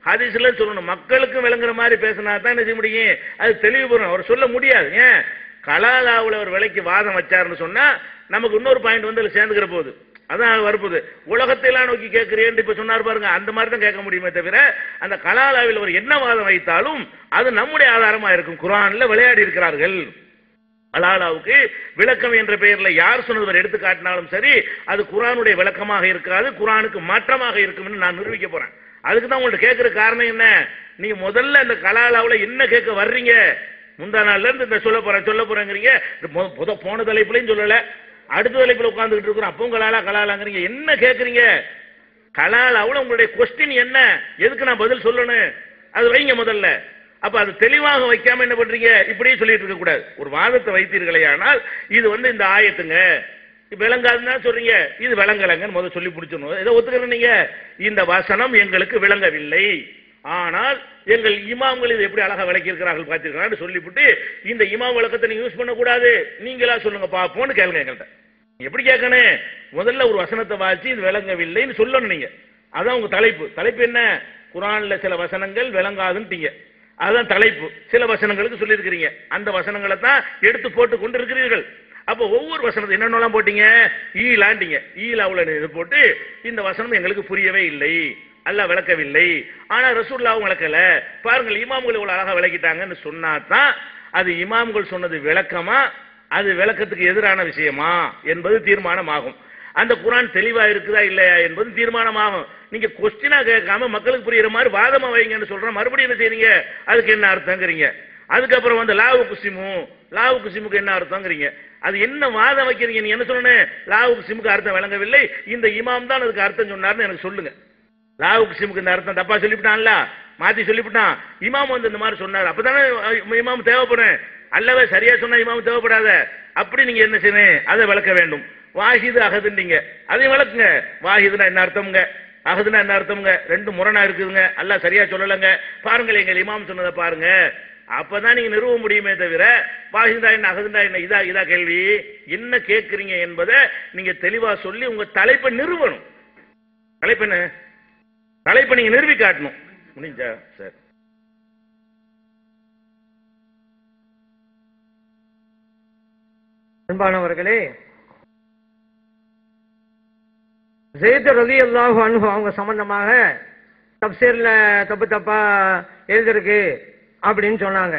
ஹதீஸ்ல சொல்லணும். மக்களுக்கும் விளங்குற மாதிரி பேசினா தான் என்ன செய்ய முடியும், அது தெளிவு பெறும். அவர் சொல்ல முடியாது. ஏன் கலாலாவில் அவர் விலைக்கு வாதம் வச்சாருன்னு சொன்னா நமக்கு இன்னொரு பாயிண்ட் வந்து அதில் சேர்ந்துக்கிற போகுது. அதான் வரப்போகுது. உலகத்தையெல்லாம் நோக்கி கேட்கிறேன் இப்ப சொன்னார் பாருங்க, அந்த மாதிரி தான் கேட்க முடியுமே தவிர அந்த கலாலாவில் அவர் என்ன வாதம் வைத்தாலும் அது நம்முடைய ஆதாரமா இருக்கும். குர்ஆன்ல விளையாடி இருக்கிறார்கள். கலாலாவுக்கு விளக்கம் என்ற பெயர்ல யார் சொன்னது எடுத்து காட்டினாலும் சரி, அது குர்ஆனுடைய விளக்கமாக இருக்காது, குர்ஆனுக்கு மாற்றமாக இருக்கும் நான் நிரூபிக்க போறேன். அதுக்கு தான் உங்கள்ட்ட கேட்கிற காரணம் என்ன, நீங்க முதல்ல இந்த கலாலாவுல என்ன கேட்க வர்றீங்க, முந்தா நாள்ல இருந்து இந்த சொல்ல போறேங்கிறீங்க. போன தலைப்புலையும் சொல்லல, அடுத்த தலைப்புல உட்கார்ந்துட்டு இருக்கிறோம், அப்பவும் கலாலாங்கிறீங்க. என்ன கேட்கறீங்க கலாலாவுல உங்களுடைய கொஸ்டின் என்ன, எதுக்கு நான் பதில் சொல்லணும், அது வைங்க முதல்ல. அப்ப அது தெளிவாக வைக்காம என்ன பண்றீங்க, இப்படியே சொல்லிட்டு இருக்க கூடாது. ஒரு வாதத்தை வைத்தீர்களே ஆனால் இது வந்து இந்த ஆயத்துங்க விளங்காதுன்னா சொல்றீங்க, இது விளங்கலங்கன்னு முதல்ல சொல்லி பிடிச்சணும். இதை ஒத்துக்கிறேன். நீங்க இந்த வசனம் எங்களுக்கு விளங்கவில்லை, ஆனால் எங்கள் இமாம்கள் இது எப்படி அழகா விளக்கி இருக்கிறார்கள் பார்த்திருக்கிறான்னு சொல்லிவிட்டு இந்த இமாம் விளக்கத்தை நீங்க யூஸ் பண்ணக்கூடாது, நீங்களா சொல்லுங்க பாப்போன்னு கேளுங்க. எங்கள்கிட்ட எப்படி கேட்கணும், முதல்ல ஒரு வசனத்தை வாசி இது விளங்கவில்லைன்னு சொல்லணும் நீங்க. அதான் உங்க தலைப்பு. தலைப்பு என்ன, குர்ஆன்ல சில வசனங்கள் விளங்காதுன்ட்டீங்க, அதுதான் தலைப்பு. சில வசனங்களுக்கு சொல்லி இருக்கிறீங்க, அந்த வசனங்களை தான் எடுத்து போட்டு கொண்டு இருக்கிறீர்கள். அப்ப ஒவ்வொரு வசனத்தை என்னென்னலாம் போட்டீங்க, ஈலாண்டீங்க, ஈலாவுல இது போட்டு இந்த வசனம் எங்களுக்கு புரியவே இல்லை, அல்லாஹ் விளக்கவில்லை, ஆனா ரசூலுல்லாஹ் விளக்கல, பாருங்கள் இமாம்கள் இவ்வளவு அழகா விளக்கிட்டாங்கன்னு சொன்னாதான் அது இமாம்கள் சொன்னது விளக்கமா, அது விளக்கத்துக்கு எதிரான விஷயமா என்பது தீர்மானமாகும். அந்த குர்ஆன் தெளிவா இருக்குதா இல்லையா என்பது தீர்மானமாகும். நீங்க கொஸ்டினா கேட்காம மக்களுக்கு புரியுற மாதிரி வாதமா வைங்கன்னு சொல்ற, மறுபடியும் என்ன செய்றீங்க, அதுக்கு என்ன அர்த்தங்கிறீங்க. அதுக்கப்புறம் வந்து லாவு குசிமுக்கு என்ன அர்த்தங்கிறீங்க. அது என்ன வாதம் வைக்கிறீங்க, நீங்க என்ன சொல்லணும், லாவு குசிமுக்கு அர்த்தம் விளங்கவில்லை, இந்த இமாம் தான் அதுக்கு அர்த்தம் சொன்னார்னு எனக்கு சொல்லுங்க. லாவு குசிமுக்கு இந்த அர்த்தம் தப்பா சொல்லிவிட்டான்ல, மாத்தி சொல்லிவிட்டான், இமாம் வந்து இந்த மாதிரி சொன்னார், அப்பதானே இமாம் தேவைப்படும். அல்லவே சரியா சொன்னா இமாம் தேவைப்படாத, அப்படி நீங்க என்ன செய்யணும், அதை விளக்க வேண்டும். வாஹிது அகதுன்னீங்க, அதையும் விளக்குங்க. வாஹிதுனா என்ன அர்த்தம்ங்க, அகதுனா என்ன அர்த்தம்ங்க, ரெண்டு முரணா இருக்குதுங்க, அல்லாஹ் சரியா சொல்லலங்க, பாருங்கள் எங்கள் இமாம் சொன்னதை பாருங்க, அப்பதான் நீங்க நிறுவ முடியுமே தவிர வாஹிதா என்ன அகதுண்டா என்ன இதா கேள்வி என்ன கேட்கறீங்க என்பதை நீங்க தெளிவா சொல்லி உங்க தலைப்பை நிறுவணும். தலைப்பை நீங்க நிறுவி காட்டணும். முடிஞ்சா சார். அன்பானவர்களே, ஸைத் ரலியல்லாஹு அன்ஹு அவங்க சம்பந்தமாக தப்சீர்ல தப்பா எழுதிருக்கு அப்படின்னு சொன்னாங்க.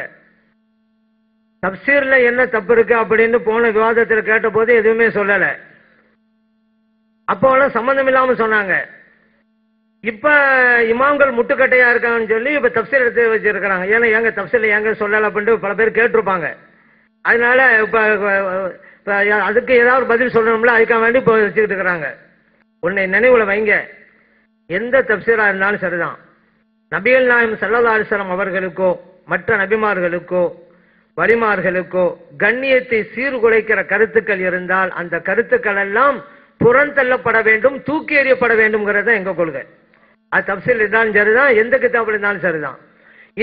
தப்சீர்ல என்ன தப்பு இருக்கு அப்படின்னு போன விவாதத்தில் கேட்ட போது எதுவுமே சொல்லல. அப்போ சம்பந்தம் இல்லாம சொன்னாங்க. இப்ப இமாம்கள் முட்டுக்கட்டையா இருக்காங்கன்னு சொல்லி இப்ப தப்சீர் எடுத்து வச்சிருக்கிறாங்க. ஏன்னா எங்க தப்சீர்ல எங்க சொல்லல அப்படின்ட்டு பல பேர் கேட்டிருப்பாங்க. அதனால இப்ப அதுக்கு ஏதாவது பதில் சொல்லணும்ல, அதுக்காக வேண்டி இப்ப வச்சுக்கிட்டு இருக்கிறாங்க. உன்னை நினைவுல வைங்க, எந்த தப்சீரா இருந்தாலும் சரிதான், நபிகள் நாயகம் ஸல்லல்லாஹு அலைஹி வஸல்லம் அவர்களுக்கோ மற்ற நபிமார்களுக்கோ வலிமார்களுக்கோ கண்ணியத்தை சீர்குலைக்கிற கருத்துக்கள் இருந்தால் அந்த கருத்துக்கள் எல்லாம் புறந்தள்ளப்பட வேண்டும், தூக்கி எறியப்பட வேண்டும்ங்கிறத எங்க கொள்கை. அது தப்சீர் இருந்தாலும் சரிதான், எந்த கிதாப் இருந்தாலும் சரிதான்.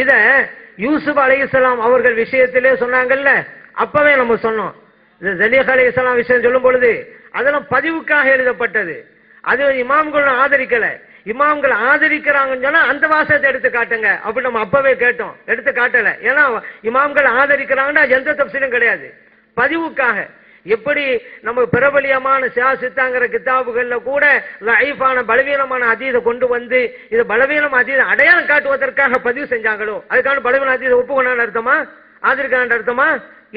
இத யூசுப் அலைஹிஸ்ஸலாம் அவர்கள் விஷயத்திலே சொன்னாங்கல்ல, அப்பவே நம்ம சொன்னோம். ஜலீஹ் அலைஹிஸ்ஸலாம் விஷயம் சொல்லும் பொழுது அதெல்லாம் பதிவுக்காக எழுதப்பட்டது. அது இமாம்கள் ஆதரிக்கல. இமாம்கள் ஆதரிக்கிறாங்கன்னு சொன்னா அந்த வாசகத்தை எடுத்து காட்டுங்க அப்படி நம்ம அப்பவே கேட்டோம், எடுத்து காட்டல. ஏன்னா இமாம்கள் ஆதரிக்கிறாங்கன்னா எந்த தப்சீரும் கிடையாது, பதிவுக்காக. எப்படி நம்ம பிரபலியமான சித்தாங்கிற கிதாபுகள்ல கூட லைஃபான பலவீனமான ஹதீஸை கொண்டு வந்து இது பலவீனம் ஹதீஸ் அடையாளம் காட்டுவதற்காக பதிவு செஞ்சாங்களோ, அதுக்கான பலவீன ஹதீஸை ஒப்புக்கொண்டான்னு அர்த்தமா, ஆதரிக்கிறான்னு அர்த்தமா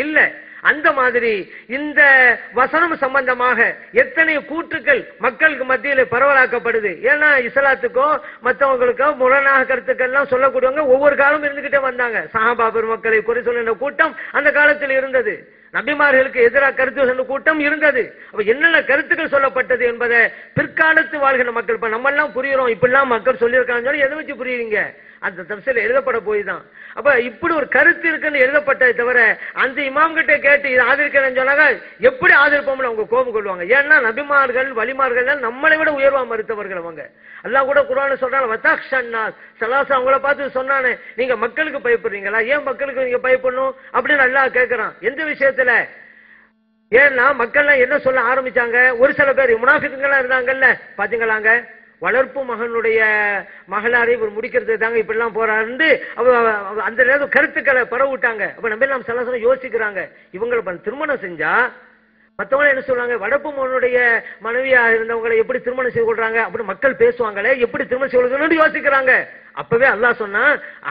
இல்ல. அந்த மாதிரி இந்த வசனம் சம்பந்தமாக எத்தனை கூற்றுக்கள் மக்களுக்கு மத்தியில் பரவலாக்கப்படுது. ஏன்னா இஸ்லாத்துக்கோ மற்றவங்களுக்கோ முரணாக கருத்துக்கள்லாம் சொல்லக்கூடியவங்க ஒவ்வொரு காலமும் இருந்துகிட்டே வந்தாங்க. சஹாபா பெருமக்களை குறை சொல்லுகிற கூட்டம் அந்த காலத்தில் இருந்தது, நபிமார்களுக்கு எதிராக கருத்து சொல்லும் கூட்டம் இருந்தது. அப்ப என்னென்ன கருத்துக்கள் சொல்லப்பட்டது என்பதை பிற்காலத்து வாழ்கிற மக்கள் இப்ப நம்ம எல்லாம் புரியுறோம், இப்படிலாம் மக்கள் சொல்லியிருக்காங்கன்னு சொல்லி எதை வச்சு புரியுறீங்க, அந்த தப்சீர்ல எழுதப்பட போய் தான். அப்ப இப்படி ஒரு கருத்து இருக்குன்னு எழுதப்பட்டதை தவிர அந்த இமாம் கிட்ட கேட்டு இதை ஆதரிக்கிறேன்னு சொன்னாங்க எப்படி ஆதரிப்போம்னு அவங்க கோபம் கொள்வாங்க. ஏன்னா நபிமார்கள் வலிமார்கள் நம்மளை விட உயர்வா மறுத்தவர்கள் அவங்க. அல்லாஹ் கூட குர்ஆன்ல சொல்றாங்க வதக்ஷன்னாஸ் ஸலாஸா, அவங்கள பார்த்து சொன்னானே நீங்க மக்களுக்கு பயப்படுறீங்களா, ஏன் மக்களுக்கு நீங்க பயப்படணும் அப்படின்னு அல்லாஹ் கேட்கிறான். எந்த விஷயத்துல? ஏன்னா மக்கள் என்ன சொல்ல ஆரம்பிச்சாங்க, ஒரு சில பேர் முனாஃபிக்குங்களா இருந்தாங்கல்ல பாத்தீங்களாங்க, வளர்ப்பு மகனுடைய மகளாரை இவர் முடிக்கிறது தாங்க இப்படி எல்லாம் போறாரு அந்த நேரம் கருத்துக்களை பரவிட்டாங்க. அப்ப நம்ம எல்லாம் சில யோசிக்கிறாங்க, இவங்களை திருமணம் செஞ்சா மற்றவங்க என்ன சொல்றாங்க, வளர்ப்பு மகனுடைய மனைவியா இருந்தவங்களை எப்படி திருமணம் செய்து கொள்றாங்க அப்படின்னு மக்கள் பேசுவாங்களே, எப்படி திருமணம் செய்து யோசிக்கிறாங்க. அப்பவே அல்லாஹ் சொன்னா,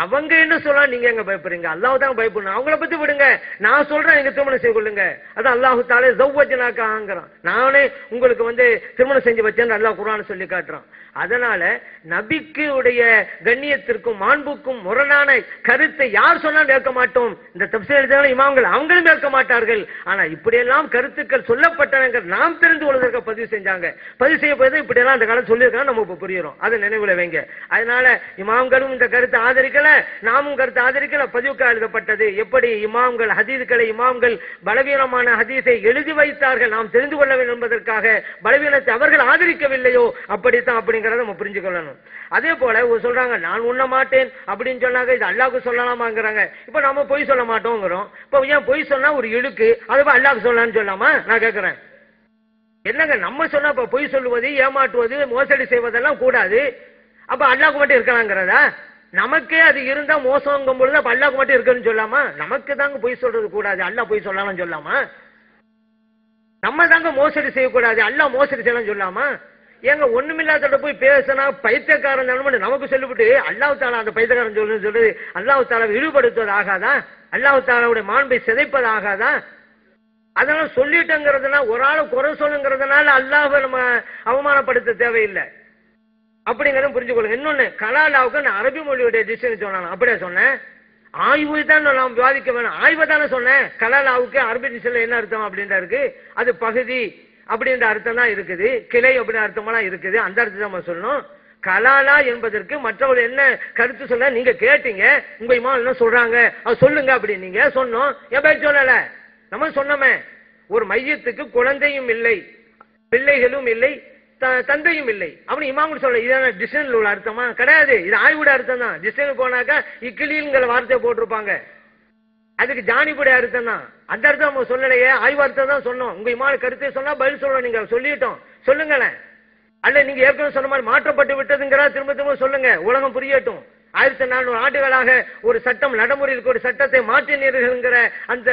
அவங்க என்ன சொல்றாங்க, நீங்க எங்க பயப்படுறீங்க, அல்லாஹ் தான் பயப்படணும், அவங்கள பத்தி விடுங்க, நான் சொல்றேன் நீங்க திருமணம் செய்து கொள்ளுங்க. அதான் அல்லாஹு தாலே ஜவ்வஜனாக்காங்கிறான், நானே உங்களுக்கு திருமணம் செஞ்சு வச்சேன்னு அல்லாஹ் குர்ஆன் சொல்லி காட்டுறான். அதனால நபிக்கு உடைய கண்ணியத்திற்கும் மாண்புக்கும் முரணான கருத்தை யார் சொன்னாலும் ஏற்க மாட்டோம். இந்த தப்சீர் எழுதின இமாம்கள் அவங்களும் ஏற்க மாட்டார்கள். ஆனா இப்படியெல்லாம் கருத்துக்கள் சொல்லப்பட்டவங்க நாம் தெரிந்து கொள்வதற்கு பதிவு செஞ்சாங்க. பதிவு செய்யப்போது இப்படியெல்லாம் அந்த காலம் சொல்லியிருக்காங்க, நம்ம இப்ப புரியுறோம். அதை நினைவுல வைங்க. அதனால இமாம்களும் இந்த கருத்தை ஆதரிக்கல, நாமும் கருத்தை ஆதரிக்கல. பதிவுக்கு எழுதப்பட்டது எப்படி இமாம்கள் ஹதீஸ்களை இமாம்கள் பலவீனமான ஹதீஸை எழுதி வைத்தார்கள், நாம் தெரிந்து கொள்ள வேண்டும் என்பதற்காக பலவீனத்தை அவர்கள் ஆதரிக்கவில்லையோ அப்படித்தான் அப்படிங்கிறத நம்ம புரிஞ்சுக்கொள்ளணும். அதே போல சொல்றாங்க, நான் உண்ண மாட்டேன் அப்படின்னு சொன்னாங்க, இது அல்லாஹ்வுக்கு சொல்லலாமாங்கிறாங்க. இப்ப நம்ம பொய் சொல்ல மாட்டோங்கிறோம். இப்ப ஏன் பொய் சொன்னா ஒரு இழுக்கு, அது அல்லாஹ்வுக்கு சொல்லலாம்னு சொல்லாமா? நான் கேட்கிறேன், என்னங்க நம்ம சொன்னா இப்ப பொய் சொல்லுவது, ஏமாற்றுவது, மோசடி செய்வதெல்லாம் கூடாது, அப்ப அல்லாஹ்வுக்கு மட்டும் இருக்கலாங்கிறதா? நமக்கே அது இருந்தா மோசங்கும் பொழுது அப்ப அல்லாஹ்வுக்கு மட்டும் இருக்குன்னு சொல்லாமா? நமக்கு தாங்க பொய் சொல்றது கூடாது, அல்லாஹ் பொய் சொல்லலாம் சொல்லாமா? நம்ம தாங்க மோசடி செய்யக்கூடாது, அல்லாஹ் மோசடி செய்யலாம் சொல்லாமா? ஏங்க ஒண்ணுமில்லாத போய் பேசினா பைத்தியக்காரன் நமக்கு சொல்லிவிட்டு அல்லாஹ் தாலா அந்த பைத்தியக்காரன் சொல்லி அல்லாஹ் தாலாவை இழிவுபடுத்துவது ஆகாதா? அல்லாஹ் தாலாவுடைய மாண்பை சிதைப்பது ஆகாதா? அதனால சொல்லிட்டங்கிறதுனா ஒரு ஆளு குறை சொல்லுங்கிறதுனால அல்லாஹ்வை நம்ம அவமானப்படுத்த தேவையில்லை அப்படிங்கறத புரிஞ்சுக்கொள்ளுங்க. இன்னொன்னு, கலாலாவுக்கு நான் அரபி மொழியுடைய டிக்ஷனரி சொன்னான், அப்படியே சொன்னேன். ஆய்வு தான் நாம் விவாதிக்க வேணும், ஆய்வை தானே சொன்னேன். கலாலாவுக்கு அரபி டிக்ஷனரியில் என்ன அர்த்தம் அப்படின்ட்டு இருக்கு, அது பகுதி அப்படின்ற அர்த்தம் தான் இருக்குது, கிளை அப்படின்னு அர்த்தமெல்லாம் இருக்குது, அந்த அர்த்தம் நம்ம சொல்லணும். கலாலா என்பதற்கு மற்றவர்கள் என்ன கருத்து சொல்ல நீங்க கேட்டீங்க, உங்க இமாம் என்ன சொல்றாங்க அது சொல்லுங்க அப்படின்னு நீங்க சொன்னோம். என் பேர் சொல்லல, நம்ம சொன்னோமே, ஒரு மையத்துக்கு குழந்தையும் இல்லை, பிள்ளைகளும் இல்லை, தந்தையும் இல்லை அப்படி இமாம் சொல்ல. இதான டிக்ஷனரியில் உள்ள அர்த்தமா? கிடையாது, இது ஆய்வுடைய அர்த்தம் தான். டிக்ஷனரி போனாக்கா இக்கிலிங்கிற வார்த்தையை போட்டிருப்பாங்க, அதுக்கு ஜானிபுடைய அர்த்தம் தான். அந்த அர்த்தம் நம்ம சொல்லலையே, ஆய்வு அர்த்தம் தான் சொன்னோம். உங்க இமாம் கருத்தை சொன்னா பதில் சொல்லணும், நீங்க சொல்லிட்டோம் சொல்லுங்களேன். அல்ல நீங்க ஏற்கனவே சொன்ன மாதிரி மாற்றப்பட்டு விட்டதுங்கிறா திரும்ப திரும்ப சொல்லுங்க, உலகம் புரியட்டும். 1400 ஆண்டுகளாக ஒரு சட்டம் நடைமுறையில் ஒரு சட்டத்தை மாற்றினீர்கள்ங்கிற அந்த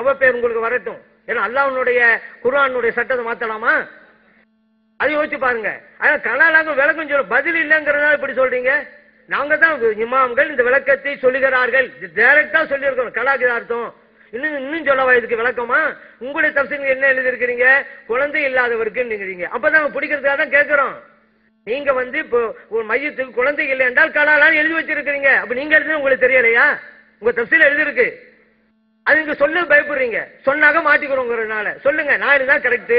அவப்பேர் உங்களுக்கு வரட்டும். ஏன்னா அல்லாஹ்வுடைய குர்ஆனுடைய சட்டத்தை மாத்தலாமா? அதை யோசிச்சு பாருங்க. ஆனா கலாலாக விளக்கம் சொல்ல பதில் இல்லைங்கிறதா இப்படி சொல்றீங்க. நாங்க தான் இமாம்கள் இந்த விளக்கத்தை சொல்லுகிறார்கள், டைரக்டா சொல்லி இருக்கோம். கலாக்கு அர்த்தம் இன்னும் சொல்லவா இதுக்கு விளக்கமா? உங்களுடைய தப்சீர் என்ன எழுதி இருக்கிறீங்க, குழந்தை இல்லாதவருக்கு நீங்க. அப்பதான் பிடிக்கிறதுக்காக தான் கேட்கிறோம். நீங்க இப்போ ஒரு மையத்துக்கு குழந்தை இல்லை என்றால் கலாலான்னு எழுதி வச்சிருக்கீங்க. அப்ப நீங்க எழுதி உங்களுக்கு தெரியலையா? உங்க தப்சீர் எழுதி இருக்கு, அது நீங்க சொல்ல பயப்படுறீங்க. சொன்னாக மாட்டிக்கிறோங்கிறதுனால சொல்லுங்க, நான் இதுதான் கரெக்ட்,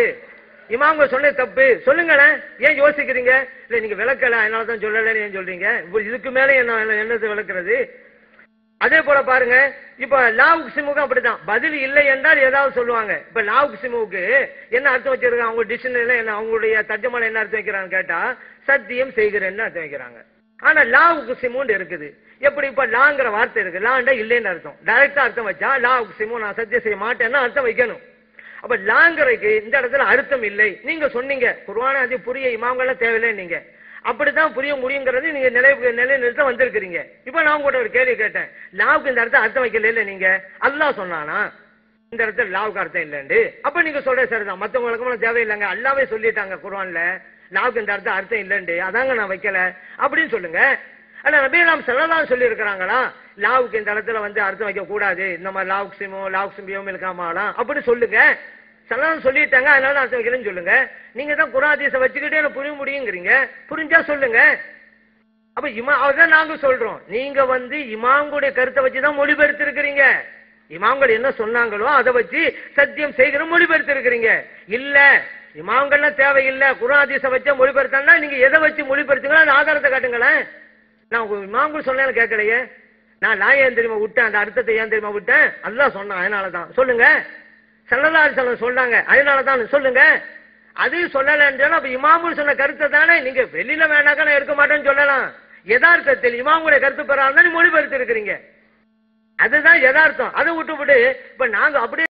இமாம்கள் சொன்ன தப்பு சொல்லுங்களேன். ஏன் யோசிக்கிறீங்க? இல்ல நீங்க விளக்கல அதனாலதான் சொல்லலன்னு ஏன் சொல்றீங்க? இதுக்கு மேல என்னத்தை விளக்குறது? அதே போல பாருங்க, இப்ப லாவுக்கு சிமுக்கு அப்படிதான், பதில் இல்லை என்றால் ஏதாவது சொல்லுவாங்க. இப்ப லாவுக்கு சிமுக்கு என்ன அர்த்தம் வச்சிருக்காங்க, அவங்க டிக்ஷனரியில என்ன, அவங்களுடைய தர்ஜமால என்ன அர்த்தம் வைக்கிறான்னு கேட்டா சத்தியம் செய்கிறேன்னு அர்த்தம் வைக்கிறாங்க. ஆனா லாவுக்கு சிமுன்னு இருக்குது. எப்படி இப்ப லாங்கிற வார்த்தை இருக்கு, லாண்டா இல்லைன்னு அர்த்தம். டைரக்டா அர்த்தம் வச்சா லாவுக்கு சிமு நான் சத்தியம் செய்ய மாட்டேன்னா அர்த்தம் வைக்கணும். அப்ப லாங்கிறதுக்கு இந்த இடத்துல அர்த்தம் இல்லை. நீங்க சொன்னீங்க குர்ஆன் அது புரிய இமாம்கள்லாம் தேவையில்லை, நீங்க அப்படித்தான் புரிய முடியுங்கிறது நீங்க நிலைநிறுத்த வந்திருக்கிறீங்க. இப்ப நான் கூட ஒரு கேள்வி கேட்டேன், லாவுக்கு இந்த இடத்துல அர்த்தம் வைக்கல இல்ல, நீங்க அல்லாஹ் சொன்னானா இந்த இடத்துல லாவுக்கு அர்த்தம் இல்லைன்னு? அப்ப நீங்க சொல்ற சரிதான், மத்தவங்களுக்கும் தேவையில்லைங்க, அல்லாவே சொல்லிட்டாங்க குர்ஆன்ல லாவுக்கு இந்த இடத்துல அர்த்தம் இல்லைன்னு, அதாங்க நான் வைக்கல அப்படின்னு சொல்லுங்க. ஆனா நபியெல்லாம் ஸல்லல்லாஹு சொல்லி இருக்கிறாங்களா லாவுக்கு இந்த இடத்துல அர்த்தம் வைக்க கூடாது, இந்த மாதிரி லாவுக்கு சிமோ லாவுக்கு சிம்பியோம் இருக்காமலாம் அப்படி சொல்லுங்க. ஸல்லல்லாஹு சொல்லிட்டாங்க அதனால அர்த்தம் வைக்கலன்னு சொல்லுங்க. நீங்க தான் குர்ஆன் ஹதீஸை வச்சுக்கிட்டே எனக்கு புரிய முடியுங்கிறீங்க, புரிஞ்சா சொல்லுங்க. அப்ப அதான் நாங்க சொல்றோம், நீங்க இமாம்களுடைய கருத்தை வச்சுதான் மொழிபெயர்த்து இருக்கிறீங்க. இமாம்கள் என்ன சொன்னாங்களோ அதை வச்சு சத்தியம் செய்கிற மொழிபெயர்த்து இருக்கிறீங்க. இல்ல இமாம்கள்லாம் தேவையில்லை, குர்ஆன் ஹதீஸை வச்சா மொழிபெயர்த்தா நீங்க எதை வச்சு மொழிபெயர்த்துங்களோ அந்த ஆதாரத்தை காட்டுங்களேன். நான் இமாம்கள் சொன்னேன்னு கேட்கலையே, நான் ஏன் தெரியுமா விட்டேன், அந்த அர்த்தத்தை ஏன் தெரியுமா விட்டேன், அல்லாஹ் சொன்னான் அதனாலதான். சொல்லுங்க, ஸல்லல்லாஹு அலைஹி வஸல்லம் சொன்னாங்க அதனாலதான் சொல்லுங்க. அதையும் சொல்லலன்னு சொன்னா அப்ப இமாம்கள் சொன்ன கருத்தை தானே நீங்க வெளியில வேணாக்கா நான் இருக்க மாட்டேன்னு சொல்லலாம். யதார்த்தத்தில் இமாம்களுடைய கருத்து பெறாதான் மொழிபெயர்த்து இருக்கிறீங்க, அதுதான் யதார்த்தம். அதை விட்டு இப்ப நாங்க அப்படியே